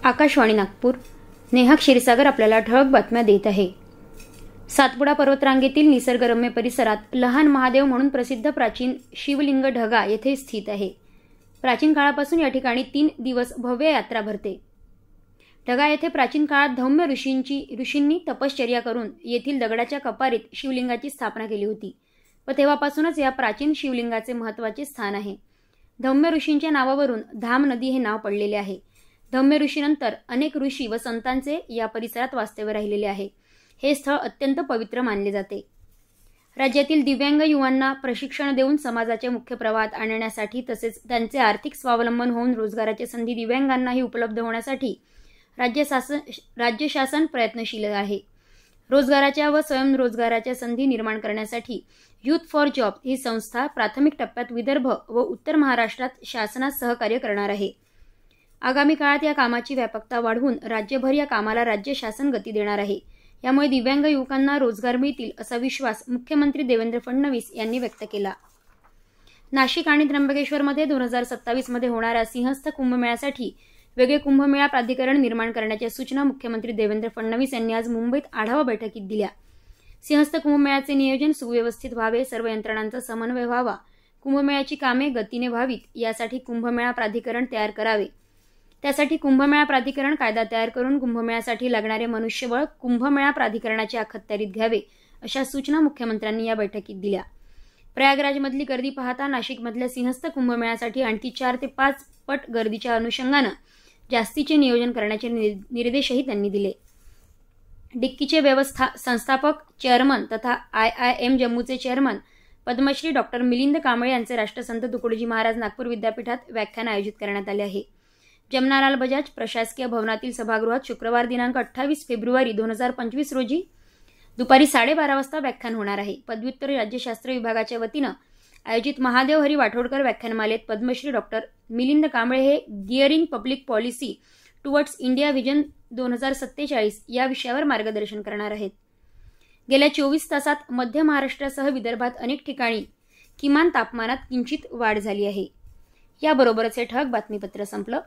आकाशवाणी नागपूर. नेहा क्षीरसागर आपल्याला ठळक बातम्या देत आहे. सातपुडा पर्वतरांगेतील निसर्गरम्य परिसरात लहान महादेव म्हणून प्रसिद्ध प्राचीन शिवलिंग ढगा येथे स्थित आहे. प्राचीन काळापासून या ठिकाणी 3 दिवस भव्य यात्रा भरते. ढगा येथे प्राचीन काळात धौम्य ऋषींनी तपश्चर्या करून येथील दगडाच्या कपारीत शिवलिंगाची स्थापना केली होती व तेव्हापासूनच या प्राचीन शिवलिंगाचे महत्त्वाचे स्थान आहे. धौम्य ऋषींच्या नावावरून धाम नदी हे नाव पडलेले आहे. धौम्य ऋषीनंतर अनेक ऋषी व संतांचे या परिसरात वास्तव्य राहिलेले आहे. हे स्थळ अत्यंत पवित्र मानले जाते. राज्यातील दिव्यांग युवांना प्रशिक्षण देऊन समाजाच्या मुख्य प्रवाहात आणण्यासाठी तसेच त्यांचे आर्थिक स्वावलंबन होऊन रोजगाराच्या संधी दिव्यांगांनाही उपलब्ध होण्यासाठी राज्य शासन प्रयत्नशील आहे. रोजगाराच्या व स्वयंरोजगाराच्या संधी निर्माण करण्यासाठी युथ फॉर जॉब ही संस्था प्राथमिक टप्प्यात विदर्भ व उत्तर महाराष्ट्रात शासनास सहकार्य करणार आहे. आगामी काळात या कामाची व्यापकता वाढवून राज्यभर या कामाला राज्य शासन गती देणार आहे. यामुळे दिव्यांग युवकांना रोजगार मिळतील असा विश्वास मुख्यमंत्री देवेंद्र फडणवीस यांनी व्यक्त केला. नाशिक आणि त्र्यंबकेश्वरमध्ये 2027 मध्ये होणाऱ्या सिंहस्थ कुंभमेळ्यासाठी वेगळे कुंभमेळा प्राधिकरण निर्माण करण्याच्या सूचना मुख्यमंत्री देवेंद्र फडणवीस यांनी आज मुंबईत आढावा बैठकीत दिल्या. सिंहस्थ कुंभमेळ्याचे नियोजन सुव्यवस्थित व्हावे, सर्व यंत्रणांचा समन्वय व्हावा, कुंभमेळ्याची कामे गतीने व्हावीत यासाठी कुंभमेळा प्राधिकरण तयार करावे. त्यासाठी कुंभमेळा प्राधिकरण कायदा तयार करून कुंभमेळ्यासाठी लागणारे मनुष्यबळ कुंभमेळा प्राधिकरणाच्या अखत्यारीत घ्यावे अशा सूचना मुख्यमंत्र्यांनी या बैठकीत दिल्या. प्रयागराजमधली गर्दी पाहता नाशिकमधल्या सिंहस्थ कुंभमेळ्यासाठी आणखी 4 ते 5 पट गर्दीच्या अनुषंगानं जास्तीचे नियोजन करण्याचे निर्देशही त्यांनी दिले. डिक्कीचे संस्थापक चेअरमन तथा IIM जम्मूचे चेअरमन पद्मश्री डॉ. मिलिंद कांबळे यांचे राष्ट्रसंत तुकडोजी महाराज नागपूर विद्यापीठात व्याख्यान आयोजित करण्यात आले आहे. जमनालाल बजाज प्रशासकीय भवनातील सभागृहात शुक्रवार दिनांक 28 फेब्रुवारी 2025 रोजी दुपारी 12:30 वाजता व्याख्यान होणार आहे. पदव्युत्तर राज्यशास्त्र विभागाच्या वतीनं आयोजित महादेव हरी वाठोडकर व्याख्यानमालेत पद्मश्री डॉ. मिलिंद कांबळे हे gearing public policy towards India vision 2047 या विषयावर मार्गदर्शन करणार आहेत. गेल्या 24 तासात मध्य महाराष्ट्रासह विदर्भात अनेक ठिकाणी किमान तापमानात किंचित वाढ झाली आहे. याबरोबरच हे ठळक बातमीपत्र संपलं.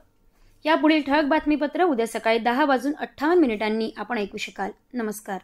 यापुढील ठळक बातमीपत्र उद्या सकाळी 10:58 आपण ऐकू शकाल. नमस्कार.